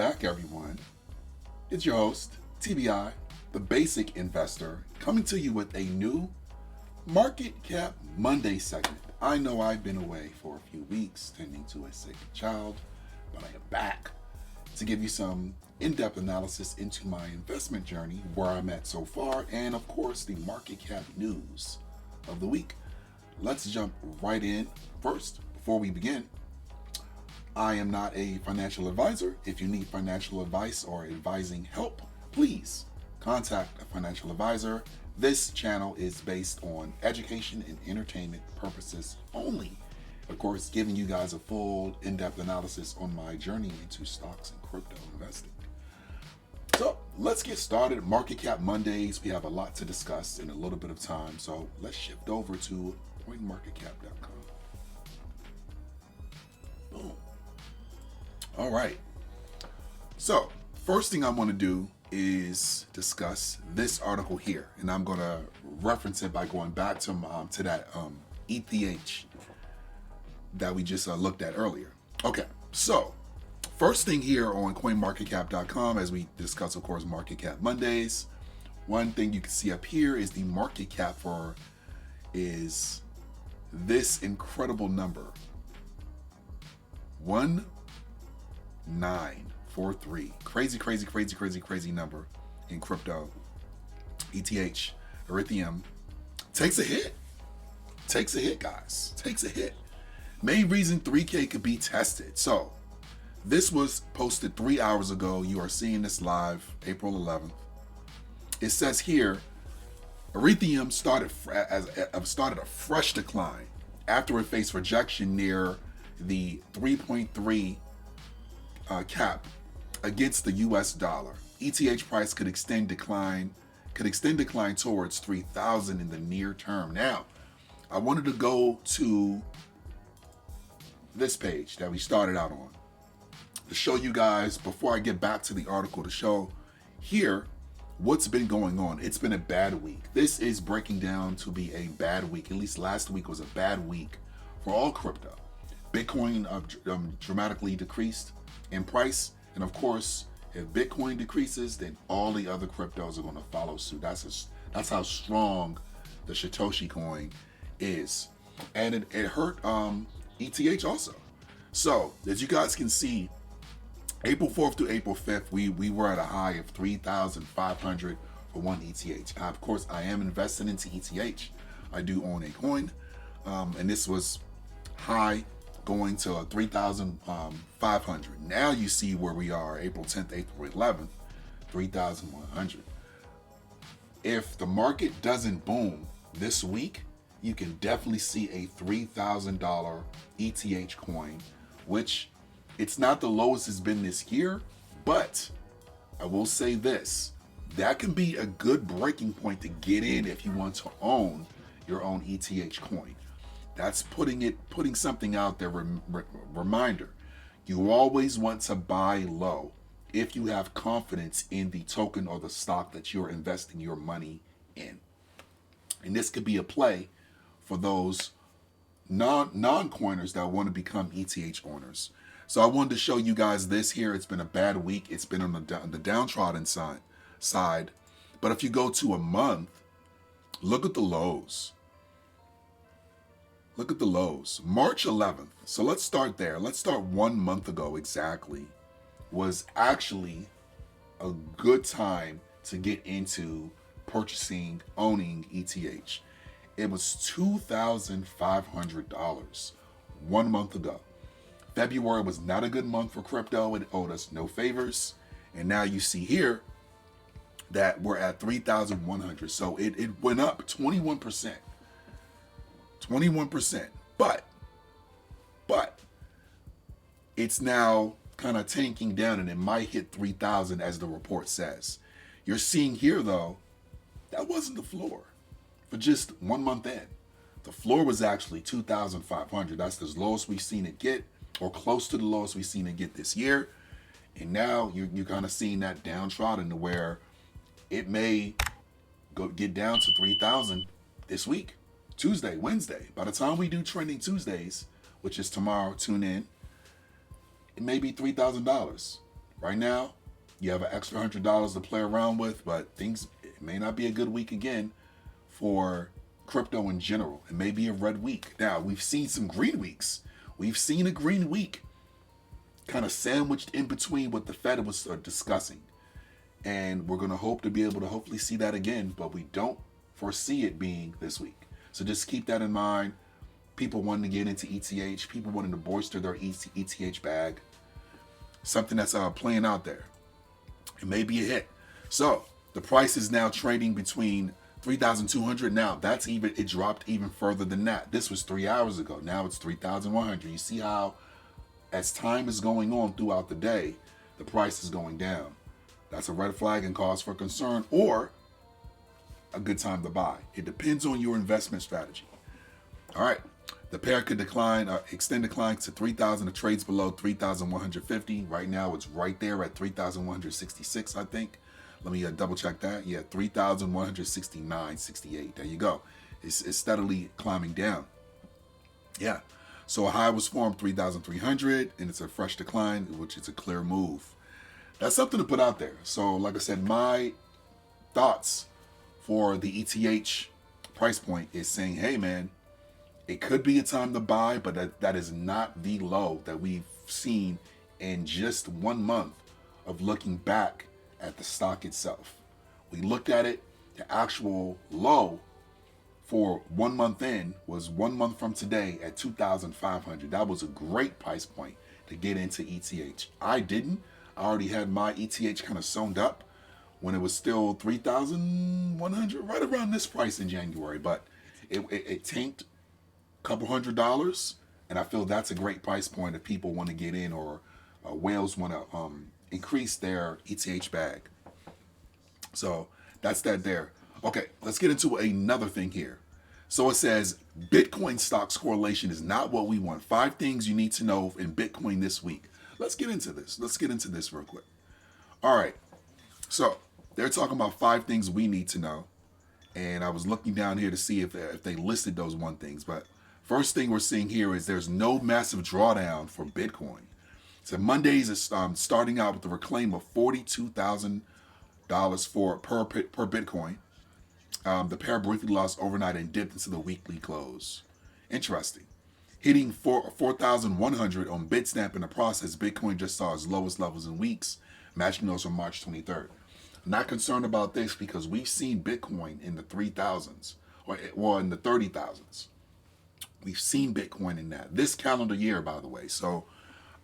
back, everyone. It's your host, TBI, the Basic Investor, coming to you with a new Market Cap Monday segment. I know I've been away for a few weeks tending to a sick child, but I am back to give you some in-depth analysis into my investment journey, where I'm at so far, and of course, the market cap news of the week. Let's jump right in. First, before we begin, I am not a financial advisor. If you need financial advice or advising help, please contact a financial advisor. This channel is based on education and entertainment purposes only. Of course, giving you guys a full in-depth analysis on my journey into stocks and crypto investing. So let's get started. Market Cap Mondays. We have a lot to discuss in a little bit of time. So let's shift over to coinmarketcap.com. Boom. All right. So first thing I want to do is discuss this article here, and I'm going to reference it by going back to that ETH that we just looked at earlier. Okay, so first thing here on coinmarketcap.com, as we discuss, of course, Market Cap Mondays, one thing you can see up here is the market cap for is this incredible number, 1943. Crazy number in crypto. ETH, Ethereum, takes a hit, guys. Takes a hit. Main reason 3K could be tested. So this was posted 3 hours ago. You are seeing this live, April 11th. It says here, Ethereum started a fresh decline after it faced rejection near the 3.3 cap against the US dollar. ETH price could extend decline towards 3,000 in the near term. Now, I wanted to go to this page that we started out on to show you guys, before I get back to the article, to show here what's been going on. It's been a bad week. This is breaking down to be a bad week. At least last week was a bad week for all crypto. Bitcoin dramatically decreased in price, and of course, if Bitcoin decreases, then all the other cryptos are going to follow suit. That's how strong the Satoshi coin is, and it hurt ETH also. So as you guys can see, April 4th to April 5th, we were at a high of 3,500 for one ETH. Of course, I am invested into ETH. I do own a coin, and this was high going to 3,500. Now you see where we are, April 10th, April 11th, 3,100. If the market doesn't boom this week, you can definitely see a $3,000 ETH coin, which it's not the lowest it's been this year, but I will say this, that can be a good breaking point to get in if you want to own your own ETH coin. That's putting something out there. Reminder, you always want to buy low if you have confidence in the token or the stock that you're investing your money in. And this could be a play for those non-coiners that want to become ETH owners. So I wanted to show you guys this here. It's been a bad week. It's been on the downtrodden side. But if you go to a month, look at the lows. Look at the lows. March 11th. So let's start there. Let's start 1 month ago exactly. Was actually a good time to get into purchasing, owning ETH. It was $2,500 1 month ago. February was not a good month for crypto. It owed us no favors. And now you see here that we're at 3,100. So it went up 21%. 21%. But it's now kind of tanking down, and it might hit 3,000 as the report says. You're seeing here though, that wasn't the floor for just 1 month in. The floor was actually 2,500. That's the lowest we've seen it get, or close to the lowest we've seen it get this year. And now you're kind of seeing that downtrodden to where it may get down to 3,000 this week, Tuesday, Wednesday. By the time we do Trending Tuesdays, which is tomorrow, tune in, it may be $3,000. Right now, you have an extra $100 to play around with, but it may not be a good week again for crypto in general. It may be a red week. Now, we've seen some green weeks. We've seen a green week kind of sandwiched in between what the Fed was discussing. And we're going to hope to be able to hopefully see that again, but we don't foresee it being this week. So just keep that in mind. People wanting to get into ETH, people wanting to bolster their ETH bag. Something that's playing out there. It may be a hit. So the price is now trading between 3,200. Now it dropped even further than that. This was 3 hours ago. Now it's 3,100. You see how as time is going on throughout the day, the price is going down. That's a red flag and cause for concern, or a good time to buy. It depends on your investment strategy. All right. The pair could extend decline to 3,000. The trades below 3,150. Right now, it's right there at 3,166, I think. Let me double check that. Yeah, 3,169.68. There you go. It's steadily climbing down. Yeah. So a high was formed 3,300, and it's a fresh decline, which is a clear move. That's something to put out there. So, like I said, my thoughts for the ETH price point is saying, hey, man, it could be a time to buy, but that is not the low that we've seen in just 1 month of looking back at the stock itself. We looked at it, the actual low for 1 month in was 1 month from today at 2,500. That was a great price point to get into ETH. I didn't. I already had my ETH kind of sewn up when it was still 3,100, right around this price in January, but it tanked couple $100, and I feel that's a great price point if people want to get in, or whales want to increase their ETH bag. So that's that there. Okay, let's get into another thing here. So it says Bitcoin stocks correlation is not what we want. 5 things you need to know in Bitcoin this week. Let's get into this. Let's get into this real quick. All right. So they're talking about 5 things we need to know, and I was looking down here to see if they listed those things, but first thing we're seeing here is there's no massive drawdown for Bitcoin. So Mondays is starting out with a reclaim of $42,000 per Bitcoin. The pair briefly lost overnight and dipped into the weekly close. Interesting. Hitting 4,100 on Bitstamp in the process, Bitcoin just saw its lowest levels in weeks, matching those from March 23rd. Not concerned about this because we've seen Bitcoin in the 3,000s, or in the 30,000s. We've seen Bitcoin in that this calendar year, by the way. So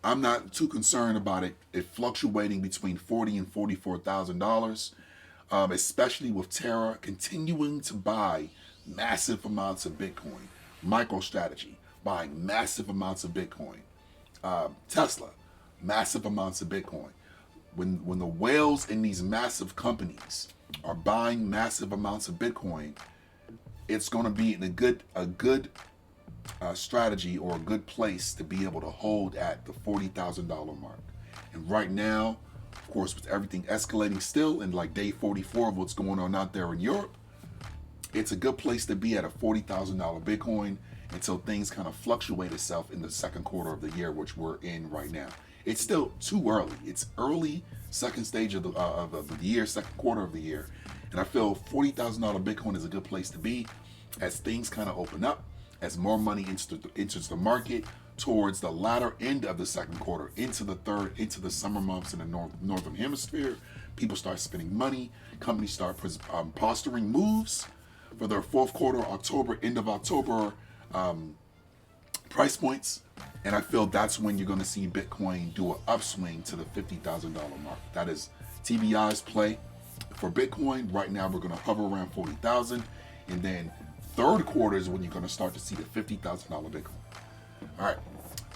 I'm not too concerned about it fluctuating between $40,000 and $44,000, especially with Terra continuing to buy massive amounts of Bitcoin. MicroStrategy buying massive amounts of Bitcoin. Tesla, massive amounts of Bitcoin. When the whales in these massive companies are buying massive amounts of Bitcoin, it's going to be in a good strategy, or a good place to be able to hold at the $40,000 mark. And right now, of course, with everything escalating still, and like day 44 of what's going on out there in Europe, it's a good place to be at a $40,000 Bitcoin until things kind of fluctuate itself in the second quarter of the year, which we're in right now. It's still too early. It's early second stage of the year, second quarter of the year. And I feel $40,000 Bitcoin is a good place to be as things kind of open up, as more money enters the market towards the latter end of the second quarter, into the summer months in the northern hemisphere. People start spending money. Companies start posturing moves for their fourth quarter, end of October price points. And I feel that's when you're going to see Bitcoin do an upswing to the $50,000 mark. That is TBI's play for Bitcoin. Right now, we're going to hover around 40,000, and then third quarter is when you're going to start to see the $50,000 Bitcoin. All right,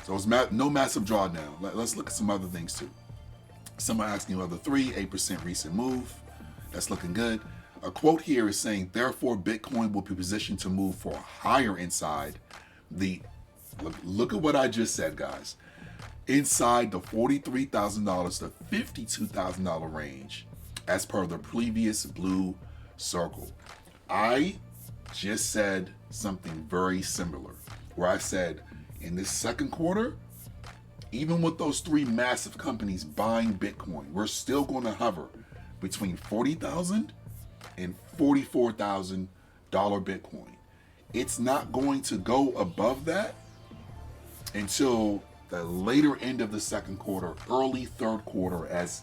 so it's no massive drawdown. Let's look at some other things too. Someone asking about the 8% recent move. That's looking good. A quote here is saying, therefore, Bitcoin will be positioned to move for higher inside the, look at what I just said, guys, inside the $43,000 to $52,000 range, as per the previous blue circle. I just said something very similar, where I said in this second quarter, even with those three massive companies buying Bitcoin, we're still going to hover between $40,000 and $44,000 Bitcoin. It's not going to go above that until the later end of the second quarter, early third quarter, as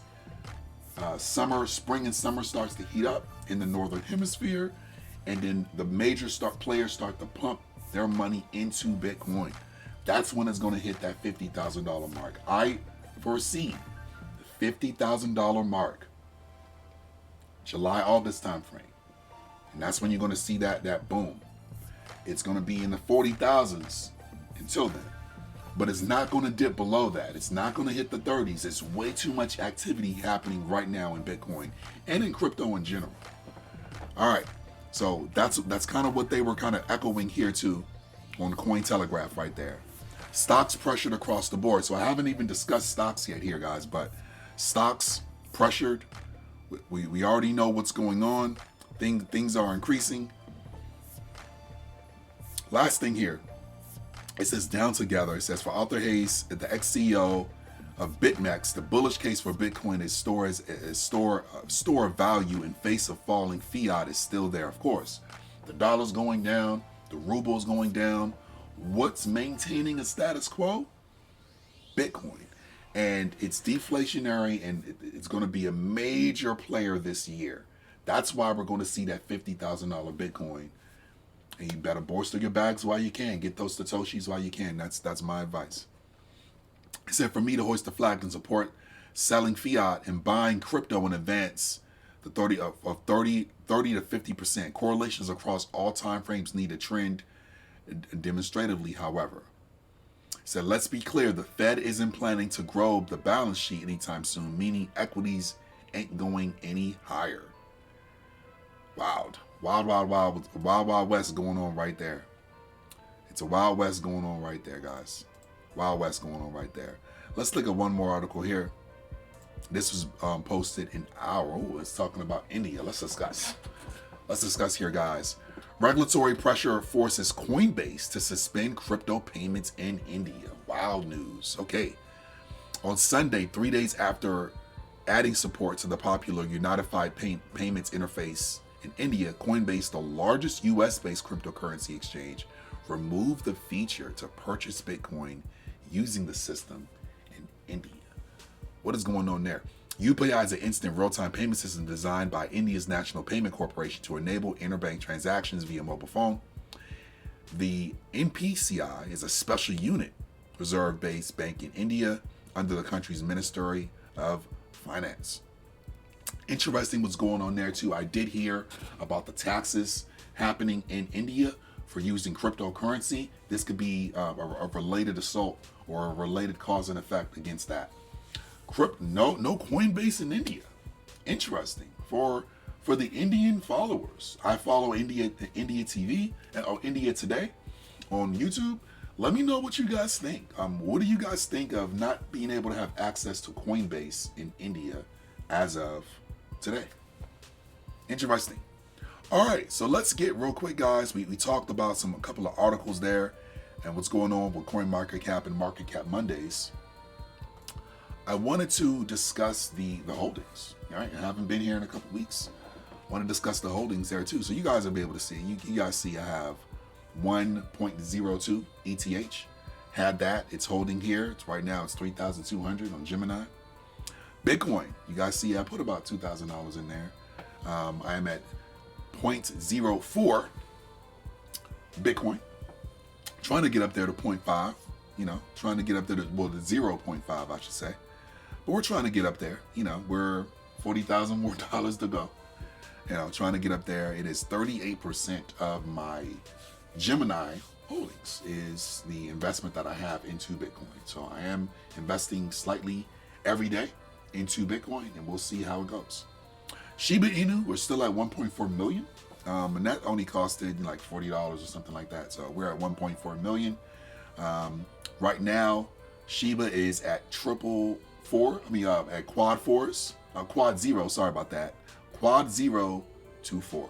spring and summer starts to heat up in the northern hemisphere, and then the major players start to pump their money into Bitcoin. That's when it's going to hit that $50,000 mark. I foresee the $50,000 mark, July, August timeframe, and that's when you're going to see that boom. It's going to be in the 40,000s until then, but it's not going to dip below that. It's not going to hit the 30s. It's way too much activity happening right now in Bitcoin and in crypto in general. All right, so that's kind of what they were kind of echoing here too on the Cointelegraph right there. Stocks pressured across the board. So I haven't even discussed stocks yet here, guys, but stocks pressured. We already know what's going on. Things are increasing. Last thing here, it says down together. It says for Arthur Hayes, the ex-CEO of BitMEX, the bullish case for Bitcoin is store of value in face of falling fiat is still there. Of course, the dollar's going down, the ruble's going down. What's maintaining a status quo? Bitcoin. And it's deflationary, and it's going to be a major player this year. That's why we're going to see that $50,000 Bitcoin. And you better bolster your bags while you can. Get those Satoshis while you can. That's my advice. He said, for me to hoist the flag and support selling fiat and buying crypto in advance, the 30 to 50% correlations across all time frames need a trend demonstratively, however. He said, let's be clear, the Fed isn't planning to grow the balance sheet anytime soon, meaning equities ain't going any higher. Wild west going on right there. It's a wild west going on right there, guys. Wild west going on right there. Let's look at one more article here. This was posted in it's talking about India. Let's discuss here, guys. Regulatory pressure forces Coinbase to suspend crypto payments in India. Wild news. Okay. On Sunday, 3 days after adding support to the popular Unified Payments interface in India, Coinbase, the largest US-based cryptocurrency exchange, removed the feature to purchase Bitcoin using the system in India. What is going on there? UPI is an instant real-time payment system designed by India's National Payment Corporation to enable interbank transactions via mobile phone. The NPCI is a special unit reserve-based bank in India under the country's Ministry of Finance. Interesting what's going on there too. I did hear about the taxes happening in India for using cryptocurrency. This could be a related assault or a related cause and effect against that. No Coinbase in India. Interesting for the Indian followers. I follow India TV or India Today on YouTube. Let me know what you guys think. What do you guys think of not being able to have access to Coinbase in India as of today? Interesting. All right, so let's get real quick, guys. We talked about a couple of articles there and what's going on with CoinMarketCap and MarketCap Mondays. I wanted to discuss the holdings. All right, I haven't been here in a couple weeks. I want to discuss the holdings there too, so you guys will be able to see. You guys see I have 1.02 ETH. Had that. It's holding here. It's right now. It's 3,200 on Gemini. Bitcoin. You guys see I put about $2,000 in there. I am at 0.04 Bitcoin. Trying to get up there to 0.5. Trying to get up there to the 0.5, I should say. But we're trying to get up there. We're $40,000 more to go. Trying to get up there. It is 38% of my Gemini holdings is the investment that I have into Bitcoin. So I am investing slightly every day into Bitcoin, and we'll see how it goes. Shiba Inu, we're still at 1.4 million. And that only costed like $40 or something like that. So we're at 1.4 million. Right now, Shiba is at at quad fours, quad zero. Sorry about that. Quad 024,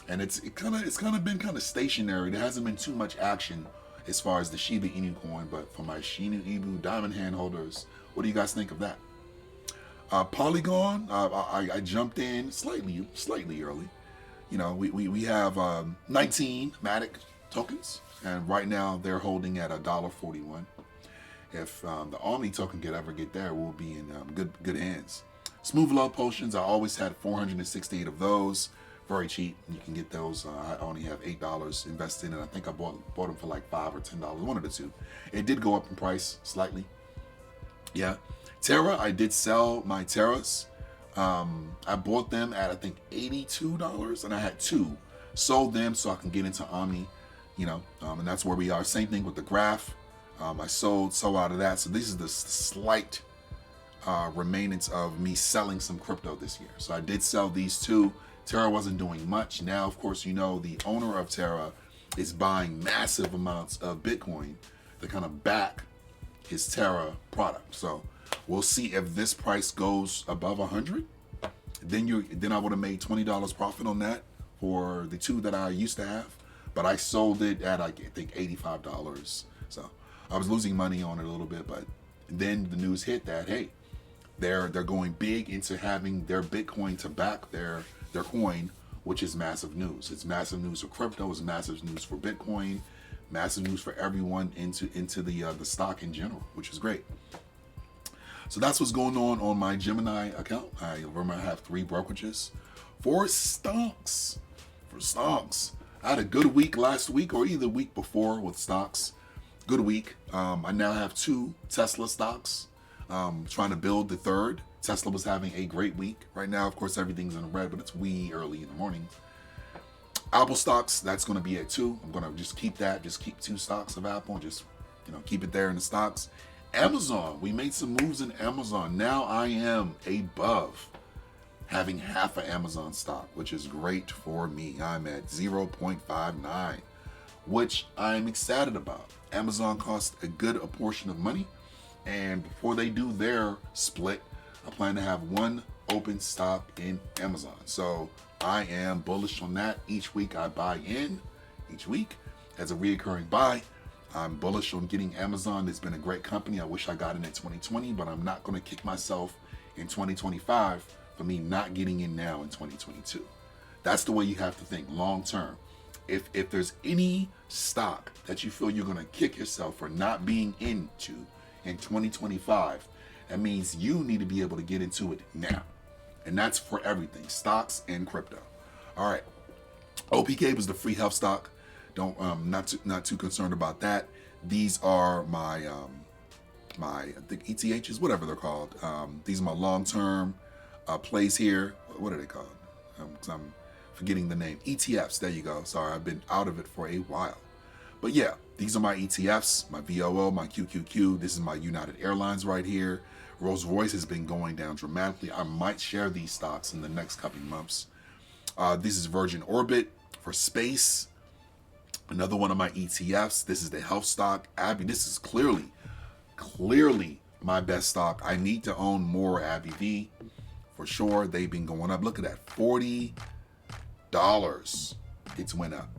and it's kind of been kind of stationary. There hasn't been too much action as far as the Shiba Inu coin, but for my Shiba Inu diamond hand holders, what do you guys think of that? Polygon, I jumped in slightly early. You know, we have 19 Matic tokens, and right now they're holding at $1.41. If the Omni token could ever get there, we'll be in good hands. Smooth Love Potions, I always had 468 of those. Very cheap. You can get those. I only have $8 invested in it. I think I bought them for like $5 or $10, one of the two. It did go up in price slightly. Yeah. Terra, I did sell my Terras. I bought them at I think $82, and I had two. Sold them so I can get into Omni, you know, and that's where we are. Same thing with the Graph. I sold out of that. So this is the slight remainance of me selling some crypto this year. So I did sell these two. Terra wasn't doing much. Now, of course, you know, the owner of Terra is buying massive amounts of Bitcoin to kind of back his Terra product. So we'll see if this price goes above 100. Then I would have made $20 profit on that for the two that I used to have. But I sold it at, I think, $85. So I was losing money on it a little bit. But then the news hit that, hey, they're going big into having their Bitcoin to back their coin, which is massive news. It's massive news for crypto. It's massive news for Bitcoin. Massive news for everyone into the stock in general, which is great. So that's what's going on my Gemini account. I have 3 brokerages for stocks. I had a good week last week, or either week before with stocks. Good week. I now have 2 Tesla stocks. Trying to build the third. Tesla was having a great week. Right now, of course, everything's in the red, but it's wee early in the morning. Apple stocks, that's going to be at 2. I'm going to just keep that. Just keep 2 stocks of Apple and just, you know, keep it there in the stocks. Amazon, we made some moves in Amazon. Now I am above having half an Amazon stock, which is great for me. I'm at 0.59, which I'm excited about. Amazon costs a good portion of money. And before they do their split, I plan to have 1 open stock in Amazon. So I am bullish on that. Each week I buy in, each week as a reoccurring buy. I'm bullish on getting Amazon. It's been a great company. I wish I got in 2020, but I'm not going to kick myself in 2025 for me not getting in now in 2022. That's the way you have to think long term. If there's any stock that you feel you're going to kick yourself for not being into in 2025, that means you need to be able to get into it now. And that's for everything, stocks and crypto. All right. OPK was the free health stock. Not too concerned about that. These are my I think ETHs, whatever they're called. These are my long-term plays here. What are they called? I'm forgetting the name. ETFs. There you go. Sorry, I've been out of it for a while. But yeah, these are my ETFs, my VOO, my QQQ. This is my United Airlines right here. Rolls-Royce has been going down dramatically. I might share these stocks in the next couple months. This is Virgin Orbit for space. Another one of my ETFs. This is the health stock. Abby, this is clearly my best stock. I need to own more AbbVie for sure. They've been going up. Look at that, $40. It's went up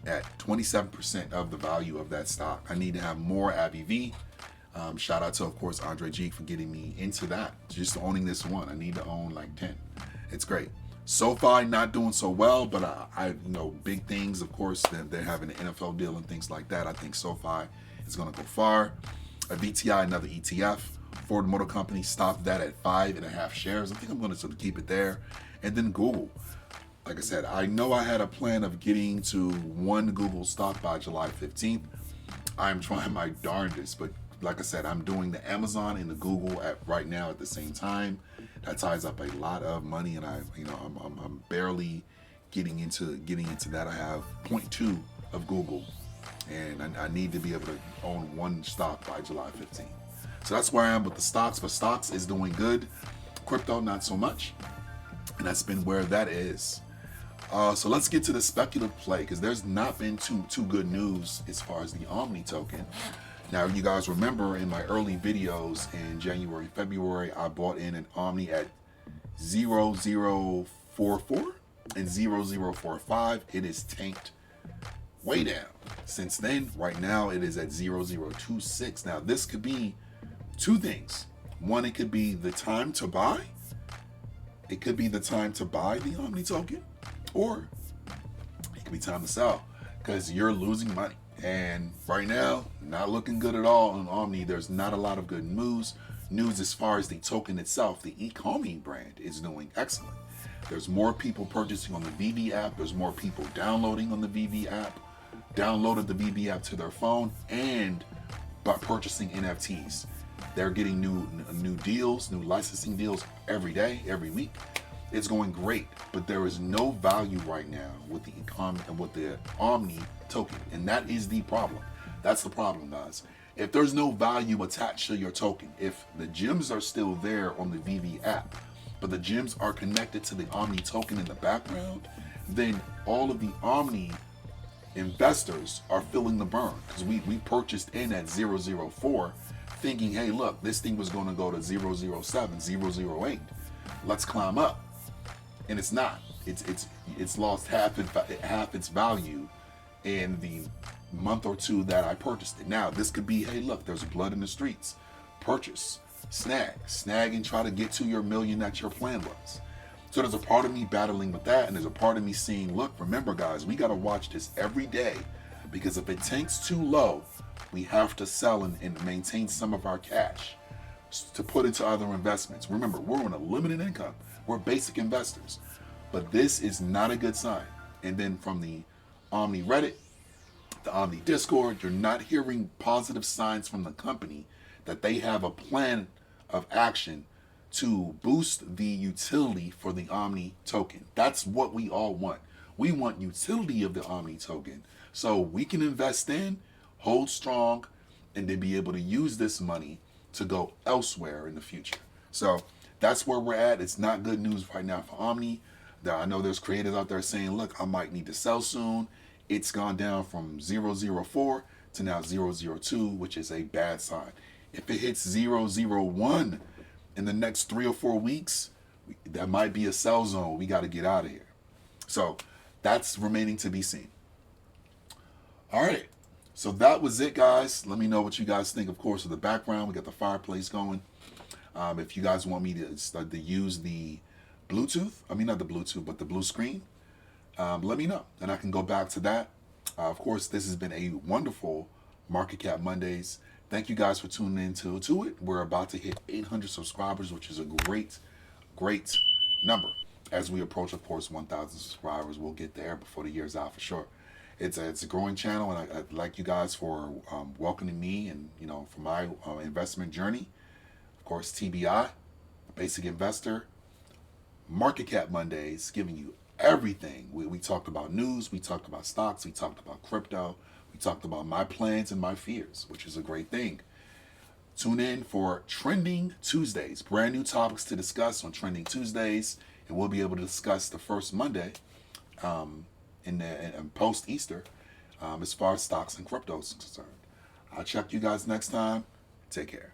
at 27% of the value of that stock. I need to have more AbbVie. Shout out to, of course, Andre G for getting me into that. Just owning this one. I need to own like 10. It's great. SoFi not doing so well, but I know big things, of course. They're having an NFL deal and things like that. I think SoFi is going to go far. A VTI, another ETF. Ford Motor Company stopped that at 5.5 shares. I think I'm going to sort of keep it there. And then Google. Like I said, I know I had a plan of getting to 1 Google stock by July 15th. I'm trying my darndest, but like I said, I'm doing the Amazon and the Google right now at the same time. That ties up a lot of money, and I'm barely getting into that. I have 0.2 of Google, and I need to be able to own 1 stock by July 15th. So that's where I am with the stocks. But stocks is doing good. Crypto, not so much, and that's been where that is. So let's get to the speculative play, because there's not been too good news as far as the Omni token. Now, you guys remember in my early videos in January, February, I bought in an Omni at 0044 and 0045. It is tanked way down. Since then, right now it is at 0.0026. Now this could be two things. One, it could be the time to buy. It could be the time to buy the Omni token, or it could be time to sell because you're losing money. And right now, not looking good at all on Omni. There's not a lot of good news as far as the token itself. The Ecomi brand is doing excellent. There's more people purchasing on the VV app. There's more people downloading on the VV app, downloaded the VV app to their phone, and by purchasing NFTs. They're getting new deals, new licensing deals every day, every week. It's going great, but there is no value right now with the Omni token, and that is the problem. That's the problem, guys. If there's no value attached to your token, if the gems are still there on the VV app, but the gems are connected to the Omni token in the background, then all of the Omni investors are feeling the burn, because we purchased in at 0.04 thinking, hey, look, this thing was going to go to 0.07, 0.08. Let's climb up. And it's not. It's lost half its value in the month or two that I purchased it. Now, this could be, hey, look, there's blood in the streets. Purchase, snag and try to get to your million that your plan was. So there's a part of me battling with that, and there's a part of me seeing, look, remember, guys, we got to watch this every day, because if it tanks too low, we have to sell and maintain some of our cash to put into other investments. Remember, we're on a limited income. We're basic investors. But this is not a good sign. And then from the Omni Reddit, the Omni Discord, you're not hearing positive signs from the company that they have a plan of action to boost the utility for the Omni token. That's what we all want. We want utility of the Omni token so we can invest in, hold strong, and then be able to use this money to go elsewhere in the future. So that's where we're at. It's not good news right now for Omni. I know there's creators out there saying, look, I might need to sell soon. It's gone down from 0.04 to now 0.02, which is a bad sign. If it hits 0.01 in the next 3 or 4 weeks, that might be a sell zone. We got to get out of here. So that's remaining to be seen. All right. So that was it, guys. Let me know what you guys think, of course, of the background. We got the fireplace going. If you guys want me to use the Bluetooth, not the Bluetooth, but the blue screen, let me know, and I can go back to that. Of course, this has been a wonderful Market Cap Mondays. Thank you guys for tuning in to it. We're about to hit 800 subscribers, which is a great number. As we approach, of course, 1,000 subscribers, we'll get there before the year's out for sure. It's a growing channel, and I'd like you guys for welcoming me and for my investment journey. Of course, TBI, Basic Investor, Market Cap Mondays, giving you everything. We talked about news, we talked about stocks, we talked about crypto, we talked about my plans and my fears, which is a great thing. Tune in for Trending Tuesdays, brand new topics to discuss on Trending Tuesdays, and we'll be able to discuss the first Monday in post Easter as far as stocks and cryptos is concerned. I'll check you guys next time. Take care.